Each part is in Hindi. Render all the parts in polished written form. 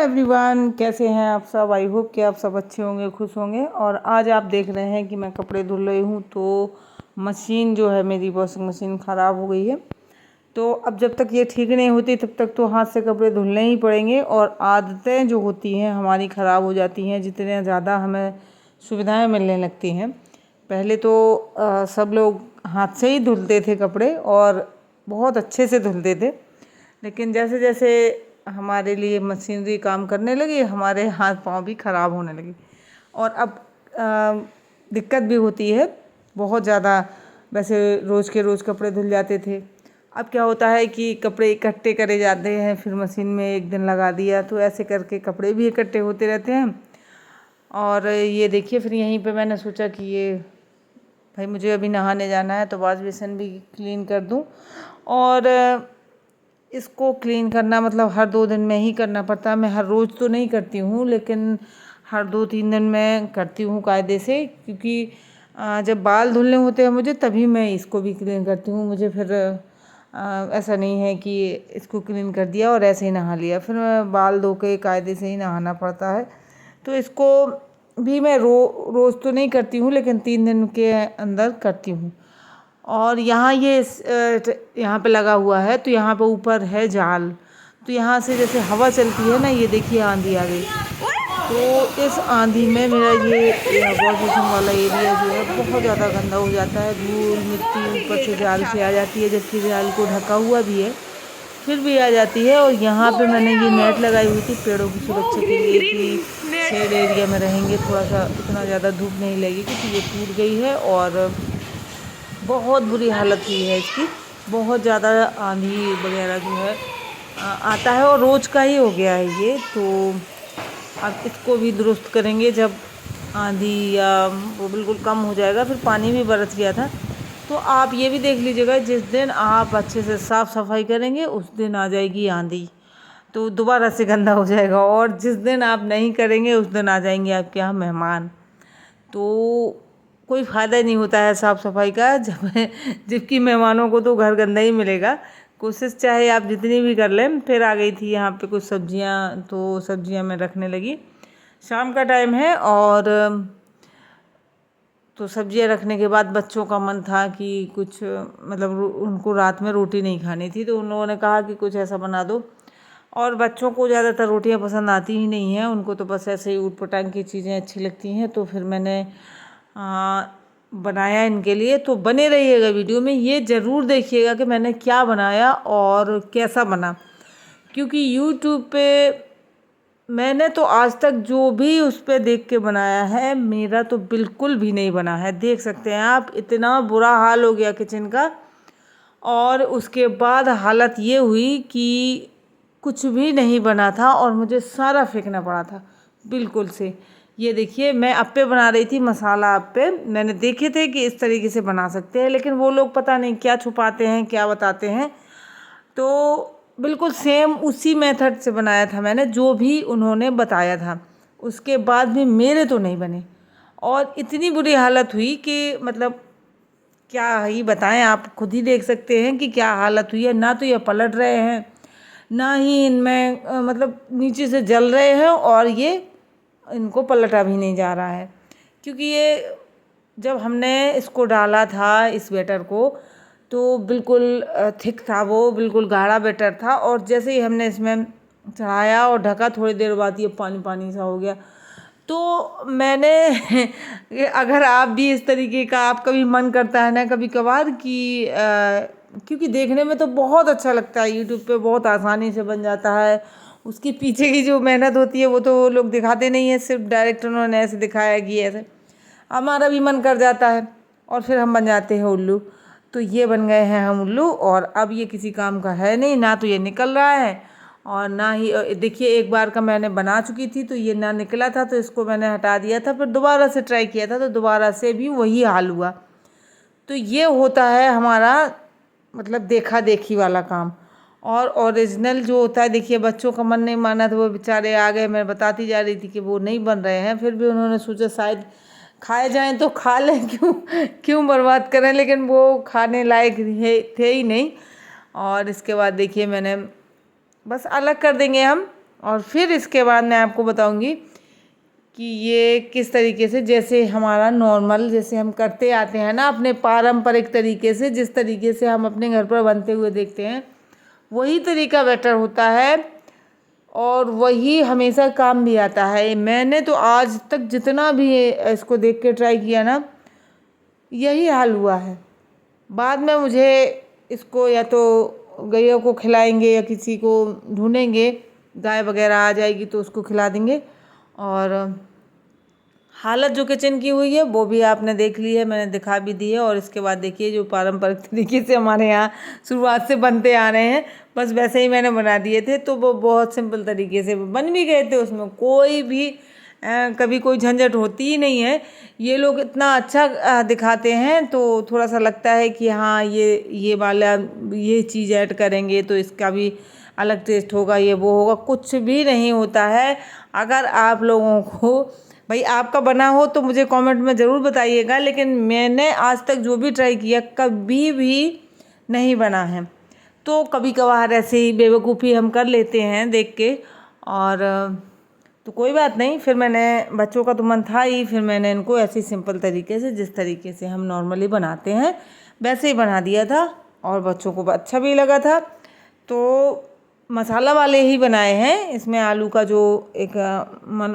एवरीवन, कैसे हैं आप सब। आई होप कि आप सब अच्छे होंगे, खुश होंगे। और आज आप देख रहे हैं कि मैं कपड़े धुल रही हूँ। तो मशीन जो है मेरी, वॉशिंग मशीन ख़राब हो गई है। तो अब जब तक ये ठीक नहीं होती तब तक तो हाथ से कपड़े धुलने ही पड़ेंगे। और आदतें जो होती हैं हमारी ख़राब हो जाती हैं जितने ज़्यादा हमें सुविधाएँ मिलने लगती हैं। पहले तो सब लोग हाथ से ही धुलते थे कपड़े और बहुत अच्छे से धुलते थे। लेकिन जैसे जैसे हमारे लिए मशीनरी काम करने लगी, हमारे हाथ पांव भी ख़राब होने लगे। और अब दिक्कत भी होती है बहुत ज़्यादा। वैसे रोज़ के रोज़ कपड़े धुल जाते थे, अब क्या होता है कि कपड़े इकट्ठे करे जाते हैं, फिर मशीन में एक दिन लगा दिया तो ऐसे करके कपड़े भी इकट्ठे होते रहते हैं। और ये देखिए, फिर यहीं पे मैंने सोचा कि ये भाई मुझे अभी नहाने जाना है तो वॉश बेसिन भी क्लीन कर दूं। और इसको क्लीन करना मतलब हर 2 दिन में ही करना पड़ता है। मैं हर रोज़ तो नहीं करती हूँ, लेकिन हर 2-3 दिन में करती हूँ कायदे से। क्योंकि जब बाल धुलने होते हैं मुझे, तभी मैं इसको भी क्लीन करती हूँ। मुझे फिर ऐसा नहीं है कि इसको क्लीन कर दिया और ऐसे ही नहा लिया, फिर मैं बाल धो के कायदे से ही नहाना पड़ता है। तो इसको भी मैं रोज़ तो नहीं करती हूँ, लेकिन 3 दिन के अंदर करती हूँ। और यहाँ ये यहाँ पे लगा हुआ है, तो यहाँ पे ऊपर है जाल। तो यहाँ से जैसे हवा चलती है ना, ये देखिए आंधी आ गई। तो इस आंधी में मेरा ये वॉश बेसिन वाला एरिया जो है बहुत ज़्यादा गंदा हो जाता है। धूल मिट्टी ऊपर से जाल से आ जाती है, जबकि जाल को ढका हुआ भी है फिर भी आ जाती है। और यहाँ पे मैंने ये नेट लगाई हुई थी पेड़ों की सुरक्षा के लिए कि शेड एरिया में रहेंगे, थोड़ा सा इतना ज़्यादा धूप नहीं लगेगी। क्योंकि ये टूट गई है और बहुत बुरी हालत हुई है इसकी। बहुत ज़्यादा आंधी वगैरह जो है आता है और रोज़ का ही हो गया है ये। तो अब इसको भी दुरुस्त करेंगे जब आंधी या वो बिल्कुल कम हो जाएगा। फिर पानी भी बरस गया था। तो आप ये भी देख लीजिएगा, जिस दिन आप अच्छे से साफ़ सफाई करेंगे उस दिन आ जाएगी आंधी, तो दोबारा से गंदा हो जाएगा। और जिस दिन आप नहीं करेंगे उस दिन आ जाएंगे आपके यहाँ मेहमान। तो कोई फ़ायदा नहीं होता है साफ़ सफाई का जबकि मेहमानों को तो घर गंदा ही मिलेगा। कोशिश चाहे आप जितनी भी कर लें। फिर आ गई थी यहाँ पे कुछ सब्जियाँ, तो सब्जियाँ मैं रखने लगी। शाम का टाइम है और तो सब्जियाँ रखने के बाद बच्चों का मन था कि कुछ मतलब उनको रात में रोटी नहीं खानी थी, तो उन लोगों ने कहा कि कुछ ऐसा बना दो। और बच्चों को ज़्यादातर रोटियां पसंद आती ही नहीं हैं, उनको तो बस ऐसे ही ऊट पटांग की चीज़ें अच्छी लगती हैं। तो फिर मैंने बनाया इनके लिए। तो बने रहिएगा वीडियो में, ये ज़रूर देखिएगा कि मैंने क्या बनाया और कैसा बना। क्योंकि यूट्यूब पे मैंने तो आज तक जो भी उस पर देख के बनाया है, मेरा तो बिल्कुल भी नहीं बना है। देख सकते हैं आप, इतना बुरा हाल हो गया किचन का। और उसके बाद हालत ये हुई कि कुछ भी नहीं बना था और मुझे सारा फेंकना पड़ा था बिल्कुल से। ये देखिए, मैं अप्पे बना रही थी, मसाला अप्पे। मैंने देखे थे कि इस तरीके से बना सकते हैं, लेकिन वो लोग पता नहीं क्या छुपाते हैं, क्या बताते हैं। तो बिल्कुल सेम उसी मेथड से बनाया था मैंने, जो भी उन्होंने बताया था। उसके बाद भी मेरे तो नहीं बने और इतनी बुरी हालत हुई कि मतलब क्या ही बताएं। आप खुद ही देख सकते हैं कि क्या हालत हुई है। ना तो ये पलट रहे हैं, ना ही इनमें मतलब नीचे से जल रहे हैं, और ये इनको पलटा भी नहीं जा रहा है। क्योंकि ये जब हमने इसको डाला था इस बैटर को, तो बिल्कुल थिक था, वो बिल्कुल गाढ़ा बैटर था। और जैसे ही हमने इसमें चढ़ाया और ढका, थोड़ी देर बाद ये पानी पानी सा हो गया। तो मैंने अगर आप भी इस तरीके का, आपका भी मन करता है ना कभी कभार कि क्योंकि देखने में तो बहुत अच्छा लगता है, यूट्यूब पे बहुत आसानी से बन जाता है। उसके पीछे की जो मेहनत होती है वो तो लोग दिखाते नहीं है, सिर्फ डायरेक्ट उन्होंने ऐसे दिखाया कि ऐसे। हमारा भी मन कर जाता है और फिर हम बन जाते हैं उल्लू। तो ये बन गए हैं हम उल्लू। और अब ये किसी काम का है नहीं, ना तो ये निकल रहा है और ना ही देखिए, एक बार का मैंने बना चुकी थी तो ये ना निकला था, तो इसको मैंने हटा दिया था। फिर दोबारा से ट्राई किया था तो दोबारा से भी वही हाल हुआ। तो ये होता है हमारा मतलब देखा देखी वाला काम। और ओरिजिनल जो होता है, देखिए बच्चों का मन नहीं माना तो वो बेचारे आ गए। मैं बताती जा रही थी कि वो नहीं बन रहे हैं, फिर भी उन्होंने सोचा शायद खाए जाएं तो खा लें, क्यों क्यों बर्बाद करें। लेकिन वो खाने लायक थे ही नहीं। और इसके बाद देखिए मैंने बस अलग कर देंगे हम, और फिर इसके बाद मैं आपको बताऊंगी कि ये किस तरीके से, जैसे हमारा नॉर्मल जैसे हम करते आते हैं ना अपने पारंपरिक तरीके से, जिस तरीके से हम अपने घर पर बनते हुए देखते हैं वही तरीका बेटर होता है और वही हमेशा काम भी आता है। मैंने तो आज तक जितना भी इसको देख के ट्राई किया ना, यही हाल हुआ है। बाद में मुझे इसको या तो गैया को खिलाएंगे या किसी को ढूंढेंगे, गाय वगैरह आ जाएगी तो उसको खिला देंगे। और हालत जो किचन की हुई है वो भी आपने देख ली है, मैंने दिखा भी दी है। और इसके बाद देखिए जो पारंपरिक तरीके से हमारे यहाँ शुरुआत से बनते आ रहे हैं, बस वैसे ही मैंने बना दिए थे। तो वो बहुत सिंपल तरीके से बन भी गए थे, उसमें कोई भी कभी कोई झंझट होती ही नहीं है। ये लोग इतना अच्छा दिखाते हैं तो थोड़ा सा लगता है कि हाँ ये वाला ये चीज़ ऐड करेंगे तो इसका भी अलग टेस्ट होगा, ये वो होगा। कुछ भी नहीं होता है। अगर आप लोगों को भाई आपका बना हो तो मुझे कमेंट में ज़रूर बताइएगा, लेकिन मैंने आज तक जो भी ट्राई किया कभी भी नहीं बना है। तो कभी कभार ऐसे ही बेवकूफ़ी हम कर लेते हैं देख के, और तो कोई बात नहीं। फिर मैंने, बच्चों का तो मन था ही, फिर मैंने इनको ऐसे सिंपल तरीके से जिस तरीके से हम नॉर्मली बनाते हैं वैसे ही बना दिया था और बच्चों को अच्छा भी लगा था। तो मसाला वाले ही बनाए हैं। इसमें आलू का जो एक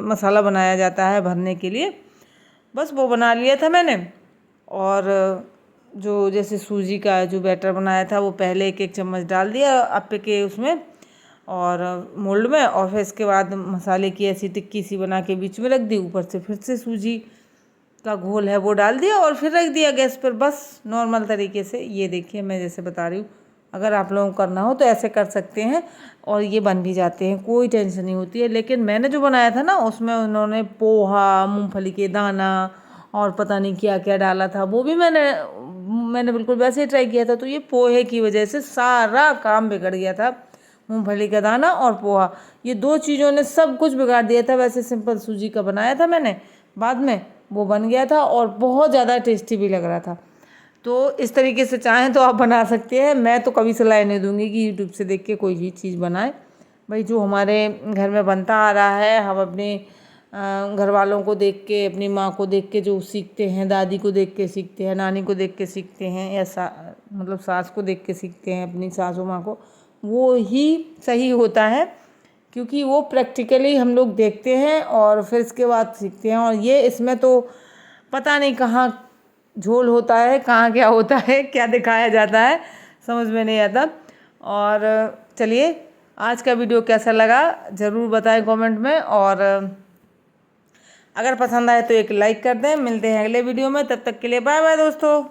मसाला बनाया जाता है भरने के लिए, बस वो बना लिया था मैंने। और जो जैसे सूजी का जो बैटर बनाया था वो पहले एक चम्मच डाल दिया अप्पे के उसमें और मोल्ड में, और फिर इसके बाद मसाले की ऐसी टिक्की सी बना के बीच में रख दी, ऊपर से फिर से सूजी का घोल है वो डाल दिया और फिर रख दिया गैस पर, बस नॉर्मल तरीके से। ये देखिए मैं जैसे बता रही हूँ, अगर आप लोगों को करना हो तो ऐसे कर सकते हैं और ये बन भी जाते हैं, कोई टेंशन नहीं होती है। लेकिन मैंने जो बनाया था ना उसमें उन्होंने पोहा, मूंगफली के दाना और पता नहीं क्या क्या डाला था, वो भी मैंने बिल्कुल वैसे ही ट्राई किया था। तो ये पोहे की वजह से सारा काम बिगड़ गया था। मूंगफली का दाना और पोहा, ये दो चीज़ों ने सब कुछ बिगाड़ दिया था। वैसे सिंपल सूजी का बनाया था मैंने, बाद में वो बन गया था और बहुत ज़्यादा टेस्टी भी लग रहा था। तो इस तरीके से चाहें तो आप बना सकते हैं। मैं तो कभी सलाह नहीं दूंगी कि यूट्यूब से देख के कोई भी चीज़ बनाए। भाई जो हमारे घर में बनता आ रहा है, हम अपने घर वालों को देख के, अपनी माँ को देख के जो सीखते हैं, दादी को देख के सीखते हैं, नानी को देख के सीखते हैं, या मतलब सास को देख के सीखते हैं, अपनी सासू माँ को, वो ही सही होता है। क्योंकि वो प्रैक्टिकली हम लोग देखते हैं और फिर इसके बाद सीखते हैं। और ये इसमें तो पता नहीं कहाँ झोल होता है, कहाँ क्या होता है, क्या दिखाया जाता है, समझ में नहीं आता। और चलिए आज का वीडियो कैसा लगा ज़रूर बताएं कमेंट में, और अगर पसंद आए तो एक लाइक कर दें। मिलते हैं अगले वीडियो में, तब तक के लिए बाय बाय दोस्तों।